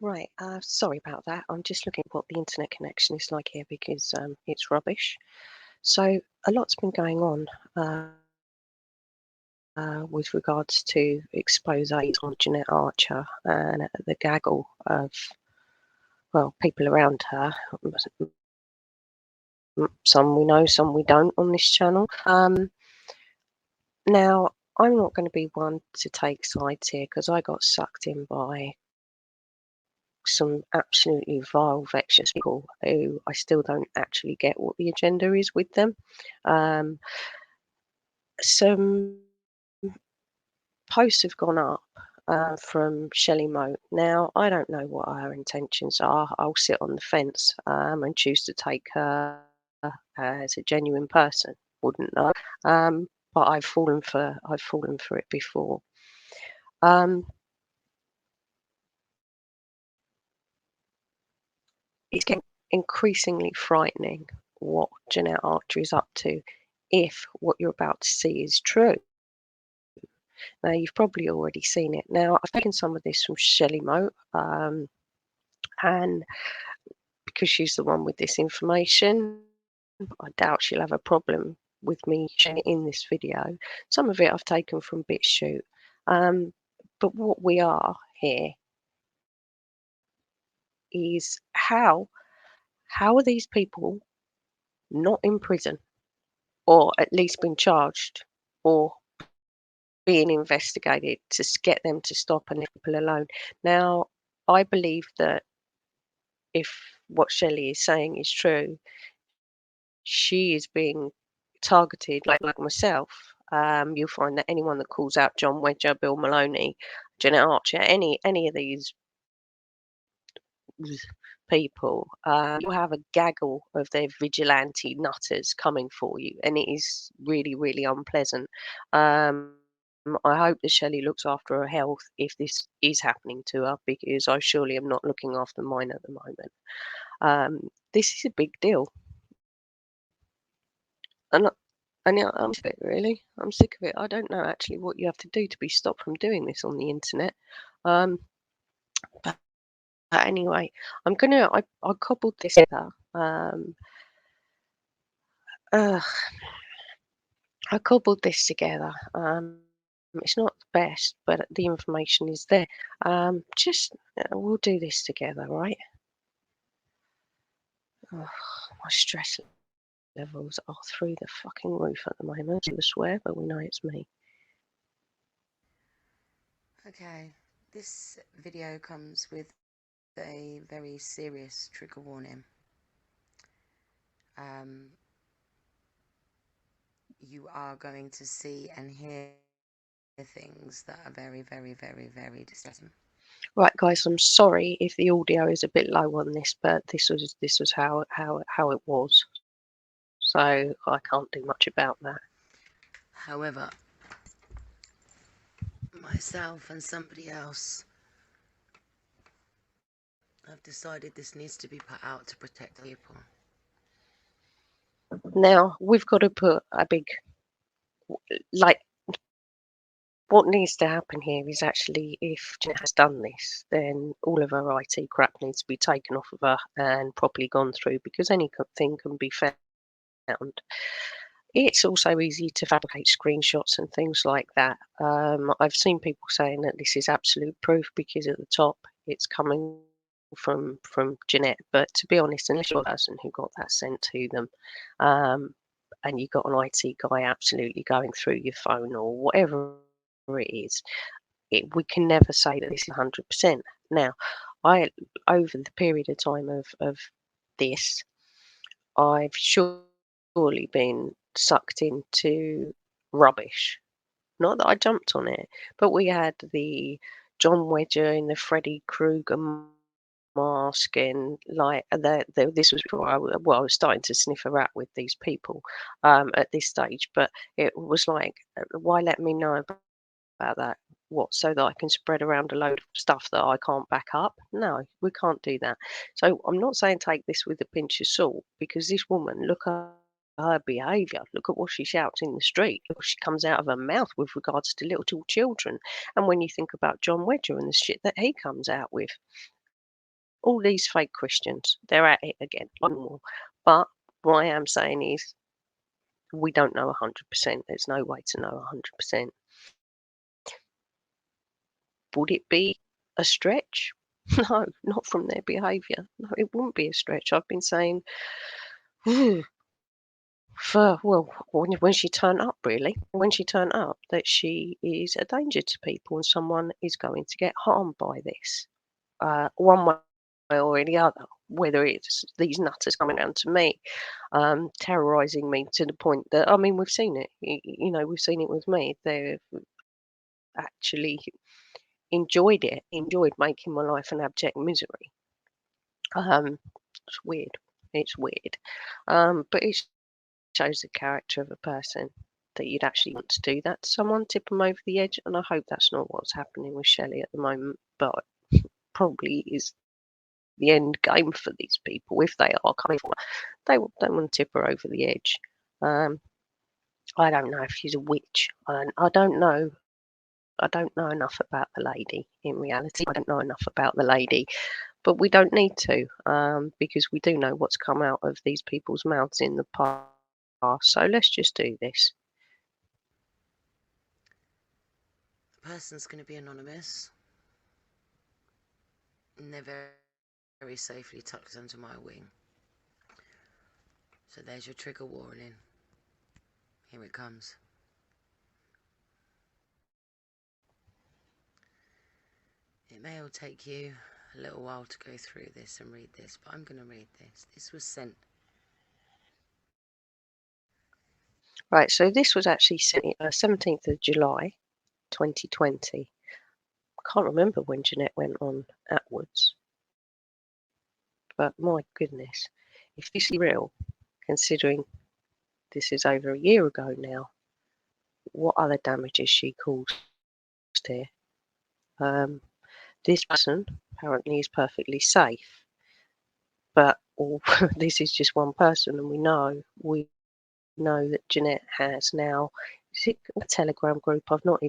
Right. Sorry about that. I'm just looking at what the internet connection is like here because it's rubbish. So a lot's been going on with regards to exposés on Jeanette Archer and the gaggle of, well, people around her. Some we know, some we don't on this channel. Now, I'm not going to be one to take sides here because I got sucked in by some absolutely vile, vexed people who I still don't actually get what the agenda is with them. Um, some posts have gone up from Shelley Moat. Now, I don't know what her intentions are. I'll sit on the fence and choose to take her as a genuine person. Wouldn't know. But I've fallen for it before. Um, it's getting increasingly frightening what Jeanette Archer is up to if what you're about to see is true. Now, you've probably already seen it. Now, I've taken some of this from Shelley Moat, and because she's the one with this information, I doubt she'll have a problem with me sharing it in this video. Some of it I've taken from BitChute. But what we are here is how are these people not in prison or at least been charged or being investigated to get them to stop and leave people alone? Now, I believe that if what Shelley is saying is true, she is being targeted like myself. You'll find that anyone that calls out John Wedger, Bill Maloney, Jeanette Archer, any of these people, you'll have a gaggle of their vigilante nutters coming for you, and it is really, really unpleasant. Um, I hope that Shelley looks after her health if this is happening to her, because I surely am not looking after mine at the moment. This is a big deal, and yeah, I'm sick of it, really. I'm sick of it. I don't know actually what you have to do to be stopped from doing this on the internet. Um, but, anyway, I cobbled this together. Uh, I cobbled this together. It's not the best, but the information is there. We'll do this together, right? Oh, my stress levels are through the fucking roof at the moment. I swear, but we know it's me. Okay, this video comes with a very serious trigger warning. You are going to see and hear things that are very, very, very, very distressing. Right, guys, I'm sorry if the audio is a bit low on this, but this was how it was. So I can't do much about that. However, myself and somebody else have decided this needs to be put out to protect people. Now we've got to put a big, like, what needs to happen here is actually, if Jeanette has done this, then all of her IT crap needs to be taken off of her and properly gone through, because anything can be found. It's also easy to fabricate screenshots and things like that. I've seen people saying that this is absolute proof because at the top it's coming from Jeanette. But to be honest, unless you're the person who got that sent to them, and you got an IT guy absolutely going through your phone or whatever it is, we can never say that this is 100%. Now, I over the period of time of this, I've surely been sucked into rubbish. Not that I jumped on it, but we had the John Wedger in the Freddy Krueger mask, and like this was before I was starting to sniff a rat with these people at this stage. But it was like, why let me know about that? What, so that I can spread around a load of stuff that I can't back up? No, we can't do that. So I'm not saying take this with a pinch of salt, because this woman, look at her behaviour. Look at what she shouts in the street. Look what she comes out of her mouth with regards to little children. And when you think about John Wedger and the shit that he comes out with, all these fake Christians, they're at it again, like normal. But what I am saying is, we don't know 100%. There's no way to know 100%. Would it be a stretch? No, not from their behaviour. No, it wouldn't be a stretch. I've been saying for, well, when she turned up, really, when she turned up, that she is a danger to people and someone is going to get harmed by this, one way or the other. Whether it's these nutters coming down to me, terrorising me to the point that, I mean, we've seen it. We've seen it with me. They've actually enjoyed making my life an abject misery. It's weird. It's weird. But it shows the character of a person that you'd actually want to do that to someone, tip them over the edge. And I hope that's not what's happening with Shelley at the moment, but probably is the end game for these people if they are coming for her. They want to tip her over the edge. Um, I don't know if she's a witch. I don't know. I don't know enough about the lady. In reality, I don't know enough about the lady, but we don't need to, because we do know what's come out of these people's mouths in the past. So let's just do this. The person's going to be anonymous, and they're very, very safely tucked under my wing. So there's your trigger warning. Here it comes. It may all take you a little while to go through this and read this, but I'm going to read this. This was sent. Right, so this was actually sent 17th of July, 2020. I can't remember when Jeanette went on Atwood's, but my goodness, if this is real, considering this is over a year ago now, what other damages she caused here? This person apparently is perfectly safe, but this is just one person, and we know that Jeanette has now. Is it a Telegram group? I've not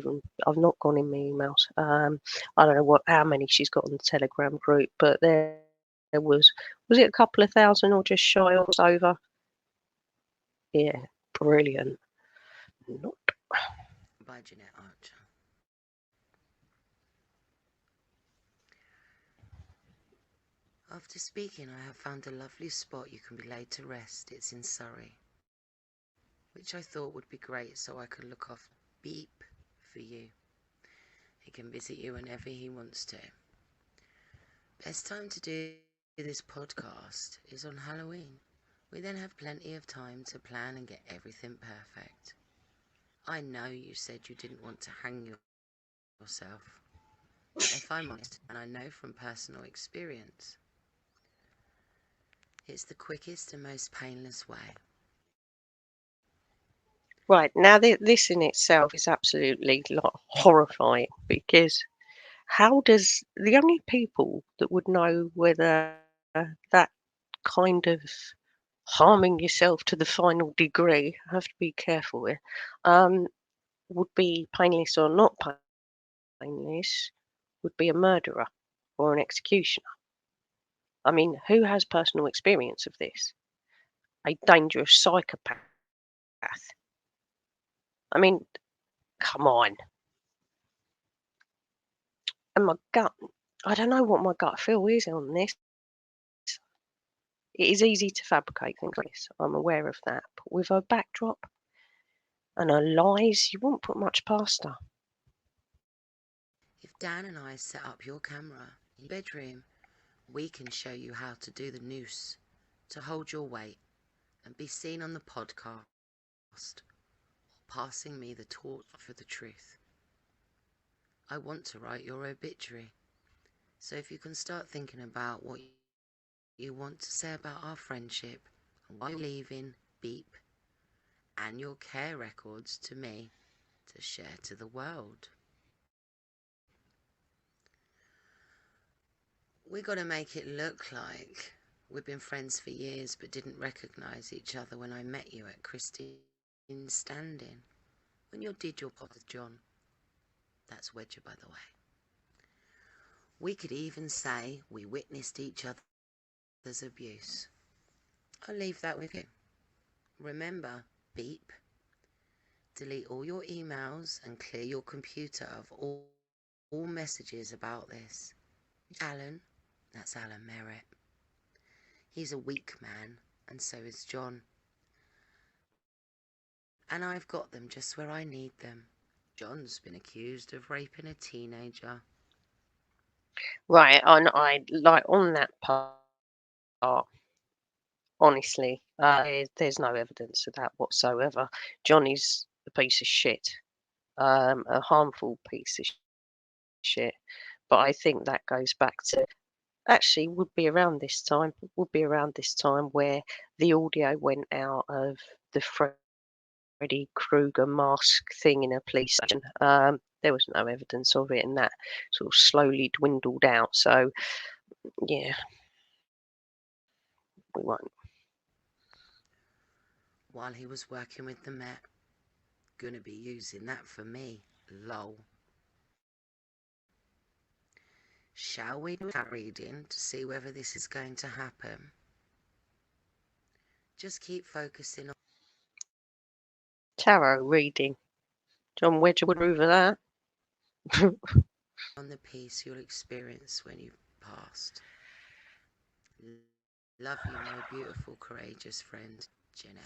gone in my emails. I don't know how many she's got on the Telegram group, but there was it a couple of thousand or just shy or over? Yeah, brilliant. Not By Jeanette Archer. After speaking, I have found a lovely spot you can be laid to rest. It's in Surrey, which I thought would be great so I could look off Beep for you. He can visit you whenever he wants to. Best time to do this podcast is on Halloween. We then have plenty of time to plan and get everything perfect. I know you said you didn't want to hang yourself, but if I'm honest, and I know from personal experience, it's the quickest and most painless way. right now. This in itself is absolutely horrifying, because how does the only people that would know whether that kind of harming yourself to the final degree, I have to be careful here, would be painless or not painless, would be a murderer or an executioner. I mean, who has personal experience of this? A dangerous psychopath. I mean, come on. And my gut, I don't know what my gut feel is on this. It is easy to fabricate things like this. I'm aware of that. But with her backdrop and her lies, you wouldn't put much past her. If Dan and I set up your camera in your bedroom, we can show you how to do the noose, to hold your weight and be seen on the podcast, or passing me the torch for the truth. I want to write your obituary, so if you can start thinking about what you want to say about our friendship and why you're leaving Beep and your care records to me to share to the world. We got to make it look like we've been friends for years but didn't recognise each other when I met you at Christine's Standing. When you did your pod with John. That's Wedger, by the way. We could even say we witnessed each other's abuse. I'll leave that with you. Remember, beep. Delete all your emails and clear your computer of all messages about this. Alan, that's Alan Merritt. He's a weak man, and so is John. And I've got them just where I need them. John's been accused of raping a teenager. Right, and I like on that part, honestly, there's no evidence of that whatsoever. Johnny's a piece of shit, a harmful piece of shit. But I think that goes back to actually would be around this time where the audio went out of the Freddy Krueger mask thing in a police station. There was no evidence of it, and that sort of slowly dwindled out. So yeah, we won't. While he was working with the Met. Gonna be using that for me. Lol. Shall we do a reading to see whether this is going to happen? Just keep focusing Tarot reading. John Wedgwood approve of that. on the peace you'll experience when you've passed. Love you, my beautiful, courageous friend, Jeanette.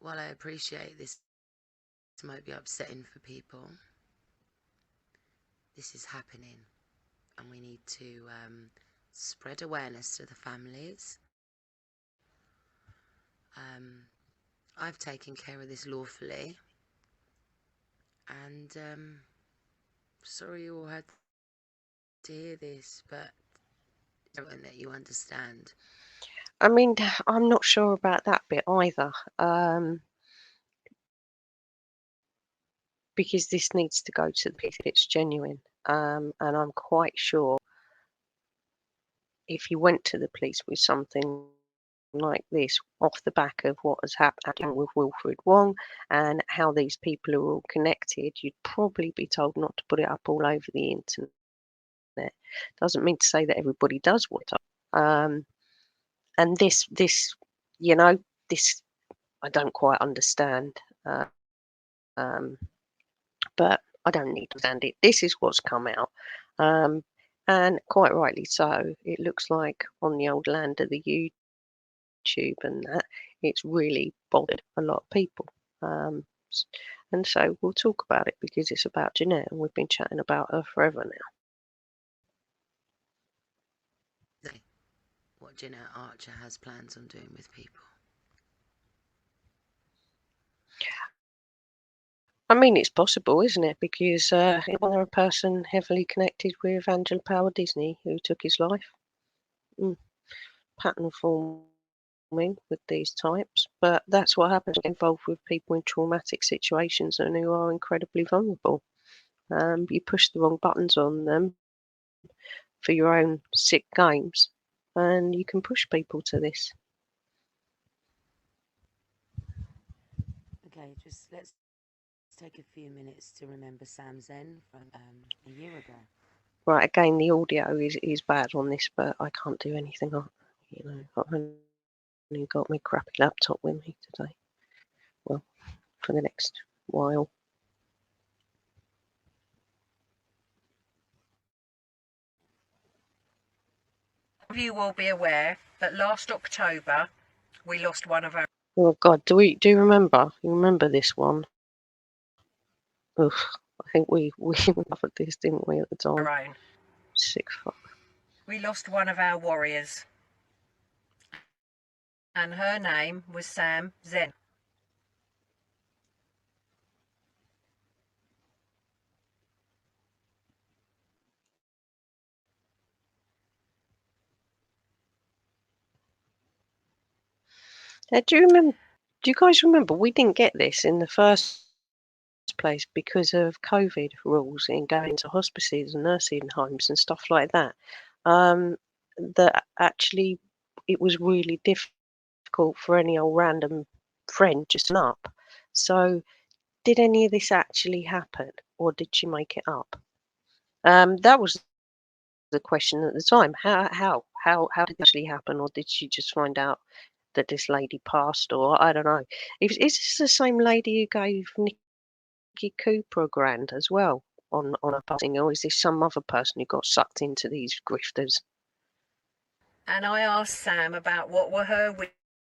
While I appreciate this might be upsetting for people, this is happening, and we need to spread awareness to the families. I've taken care of this lawfully, and sorry you all had to hear this, but I won't let you understand. I mean, I'm not sure about that bit either, because this needs to go to the police if it's genuine. And I'm quite sure if you went to the police with something like this off the back of what has happened with Wilfred Wong and how these people are all connected, you'd probably be told not to put it up all over the internet. Doesn't mean to say that everybody does what it does. And this, you know, this I don't quite understand. Um, but I don't need to understand it. This is what's come out. And quite rightly so. It looks like on the old land of the YouTube and that, it's really bothered a lot of people. And so we'll talk about it because it's about Jeanette and we've been chatting about her forever now. What Jeanette Archer has plans on doing with people. I mean, it's possible, isn't it? Because wasn't there a person heavily connected with Angela Power Disney who took his life? Pattern forming with these types, but that's what happens when involved with people in traumatic situations and who are incredibly vulnerable. You push the wrong buttons on them for your own sick games, and you can push people to this. Okay, just let's take a few minutes to remember Sam Zen from a year ago. Right, again, the audio is bad on this, but I can't do anything on. I've only got my crappy laptop with me today. Well, for the next while. You will be aware that last October we lost one of our. Oh God, do you remember? You remember this one? Ugh, I think we covered this, didn't we, at the time? Own. Sick fuck. We lost one of our warriors, and her name was Sam Zen. Do you remember? Do you guys remember? We didn't get this in the first place because of COVID rules in going to hospices and nursing homes and stuff like that. That actually it was really difficult for any old random friend just up. So did any of this actually happen, or did she make it up? That was the question at the time. How did it actually happen, or did she just find out that this lady passed, or I don't know. Is this the same lady who gave Nicky Cooper a grand as well on a passing, or is this some other person who got sucked into these grifters? And I asked Sam about what were her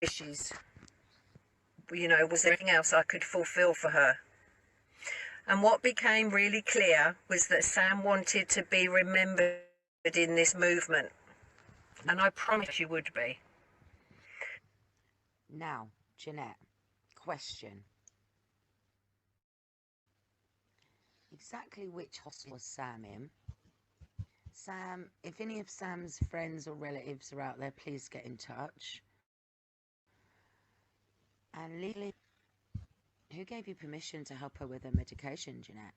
wishes. You know, was there anything else I could fulfill for her? And what became really clear was that Sam wanted to be remembered in this movement. And I promise you would be. Now, Jeanette, question. Exactly which hospital was Sam in? Sam, if any of Sam's friends or relatives are out there, please get in touch. And legally, who gave you permission to help her with her medication, Jeanette?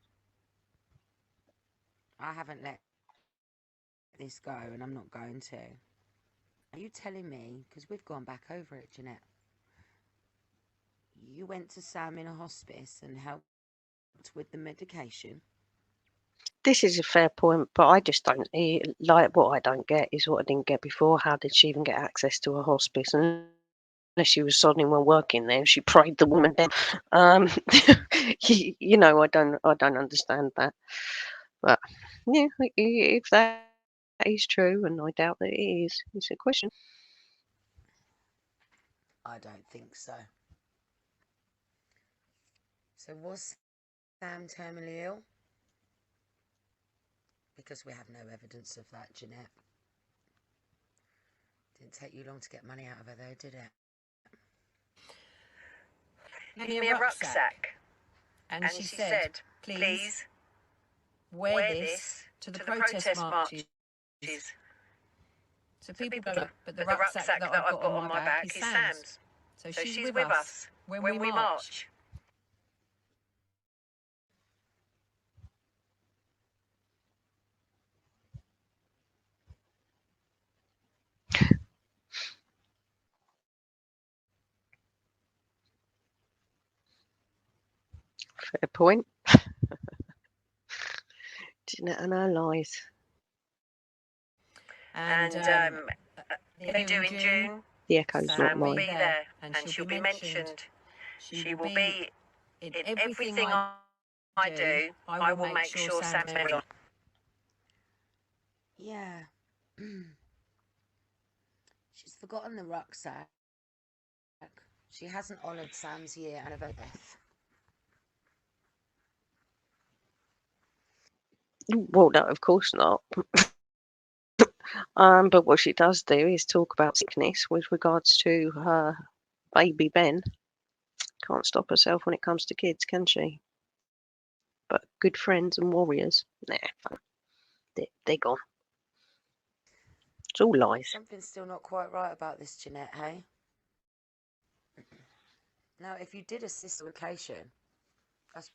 I haven't let this go, and I'm not going to. Are you telling me, because we've gone back over it, Jeanette, you went to Sam in a hospice and helped with the medication? This is a fair point, but I just don't like what I don't get is what I didn't get before. How did she even get access to a hospice? Unless she was sodding well working there, she prayed the woman down. You know, I don't understand that. But yeah, if that is true, and I doubt that it is, it's a question. I don't think so. So was Sam terminally ill? Because we have no evidence of that, Jeanette. Didn't take you long to get money out of her though, did it? Give me a rucksack. And she said, please wear this to the protest marches. So people go, but the rucksack that I've got on my back is Sam's. So she's with us when we march. Fair point. Jeanette and her lies. And if you do in June, The echo's Sam not will mine. be there, and she'll be mentioned. She will be in everything I do. I will make sure Sam's remembered. Yeah. She's forgotten the rucksack. She hasn't honoured Sam's year and of her death. Well, no, of course not. But what she does do is talk about sickness with regards to her baby Ben. Can't stop herself when it comes to kids, can she? But good friends and warriors, nah, they're gone. It's all lies. Something's still not quite right about this, Jeanette, hey? Now, if you did assist location,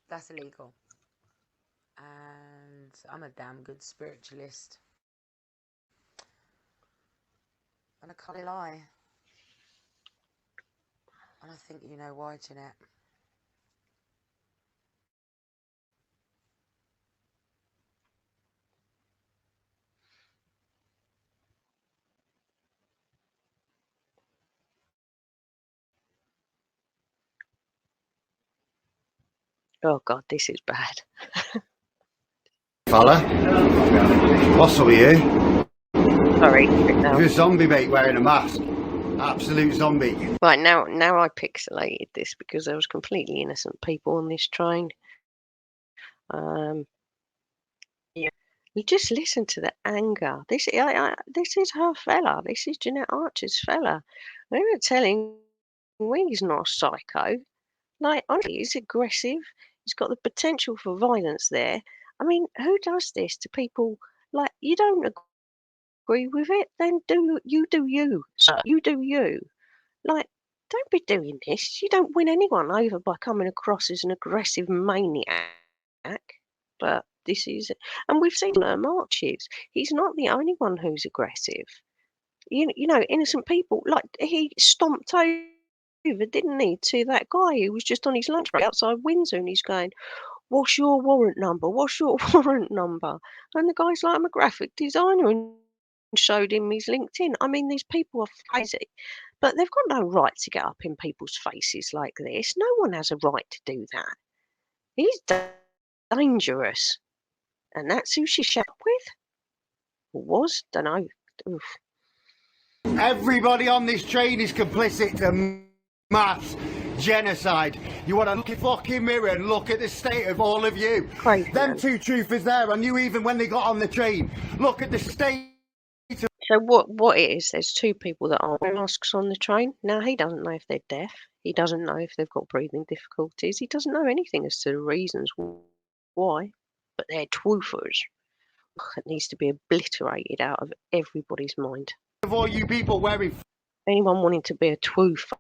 that's illegal. And I'm a damn good spiritualist. And I can't lie. And I think you know why, Jeanette. Oh God, this is bad. Fella, what's up with you? Sorry. You're a zombie, mate, wearing a mask. Absolute zombie. Right, now I pixelated this because there was completely innocent people on this train. Yeah. You just listen to the anger. This is her fella. This is Jeanette Archer's fella. They were telling me he's not a psycho. Like, honestly, he's aggressive. He's got the potential for violence there. I mean, who does this to people? Like, you don't agree with it, then do you, sir. You do you. Like, don't be doing this. You don't win anyone over by coming across as an aggressive maniac. But this is, and we've seen her marches. He's not the only one who's aggressive. You know, innocent people, like he stomped over over, didn't he, to that guy who was just on his lunch break outside Windsor, and he's going, "What's your warrant number? What's your warrant number?" And the guy's like, "I'm a graphic designer," and showed him his LinkedIn. I mean, these people are crazy, but they've got no right to get up in people's faces like this. No one has a right to do that. He's dangerous, and that's who she shot with. Or was, don't know. Oof. Everybody on this train is complicit to mass genocide. You want to look in the fucking mirror and look at the state of all of you. Crazy, Them man. two truthers there, I knew even when they got on the train. Look at the state. So what it is, there's two people that aren't wearing masks on the train. Now, he doesn't know if they're deaf. He doesn't know if they've got breathing difficulties. He doesn't know anything as to the reasons why. But they're twoofers. It needs to be obliterated out of everybody's mind. Of all you people wearing Anyone wanting to be a twoofer.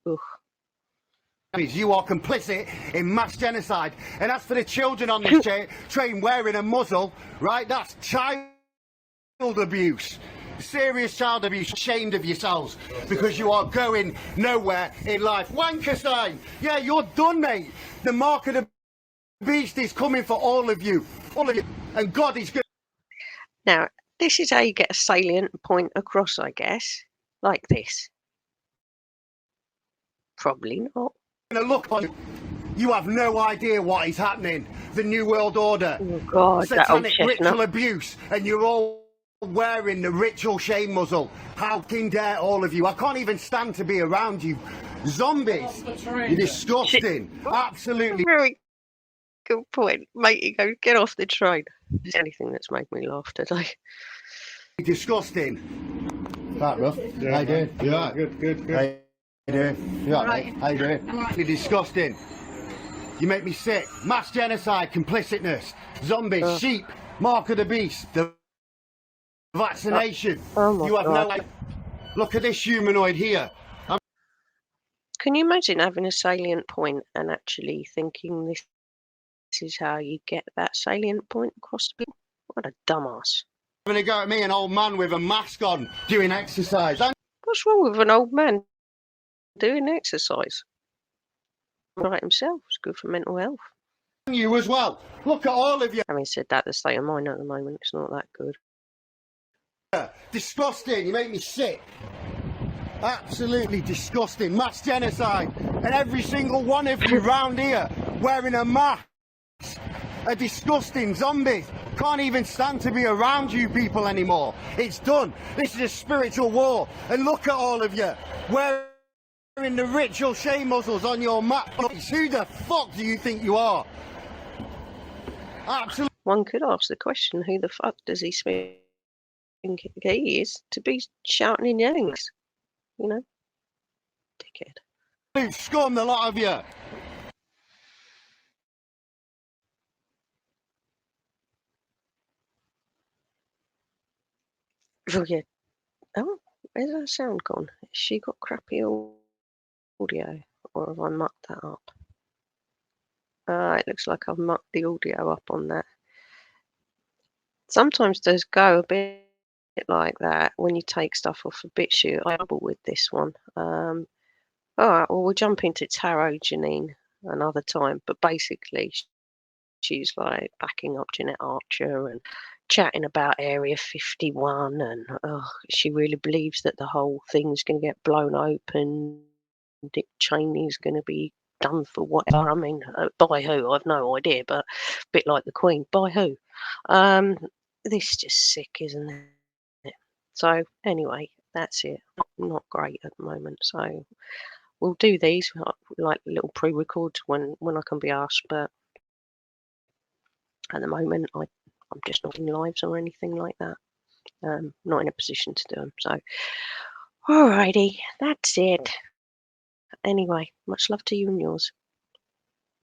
Ugh. you are complicit in mass genocide. And as for the children on this train wearing a muzzle, right, that's child abuse. Serious child abuse. Ashamed of yourselves because you are going nowhere in life. Wanker sign. Yeah, you're done, mate. The mark of the beast is coming for all of you. All of you. And God is good. Now, this is how you get a salient point across, I guess. Like this. Probably not. Look on you. You have no idea what is happening. The New World Order. Oh, God, that old Satanic chestnut. ritual abuse. And you're all wearing the ritual shame muzzle. How can dare all of you? I can't even stand to be around you. Zombies. You're disgusting. Absolutely. Very good point. Mate, you go, get off the train. It's anything that's made me laugh today. Disgusting. That rough. Yeah, How you doing? Yeah, You alright? good. How you doing? You alright, mate? How you doing? You're disgusting. You make me sick. Mass genocide, complicitness, zombies, sheep, mark of the beast, the vaccination. Oh my You have God. no idea. Look at this humanoid here. Can you imagine having a salient point and actually thinking this is how you get that salient point across the people? What a dumbass. Having a go at me, an old man with a mask on, doing exercise. And What's wrong with an old man doing exercise? Right himself. It's good for mental health. you as well. Look at all of you. Having said that, the state of mine at the moment, it's not that good. Disgusting. You make me sick. Absolutely disgusting. Mass genocide. And every single one of you round here wearing a mask are disgusting zombies. Can't even stand to be around you people anymore. It's done. This is a spiritual war. And look at all of you wearing the ritual shame muzzles on your mat. Who the fuck do you think you are? Absolutely. One could ask the question, who the fuck does he think he is to be shouting and yelling this? You know? Dickhead. Scum, the lot of you. Oh, yeah. Oh, where's that sound gone? Has she got crappy audio? Or have I mucked that up? It looks like I've mucked the audio up on that. Sometimes does go a bit like that when you take stuff off a BitChute. I double with this one. All right, well, we'll jump into tarot, Janine, another time. But basically, she's like backing up Jeanette Archer and chatting about Area 51, and she really believes that the whole thing's going to get blown open. Dick Cheney's going to be done for whatever. I mean, by who? I've no idea, but a bit like the Queen, by who? This is just sick, isn't it? So anyway, that's it. Not great at the moment. So we'll do these like little pre-records when I can be asked, but at the moment I'm just not in lives or anything like that. Not in a position to do them. So alrighty, that's it. Anyway, much love to you and yours.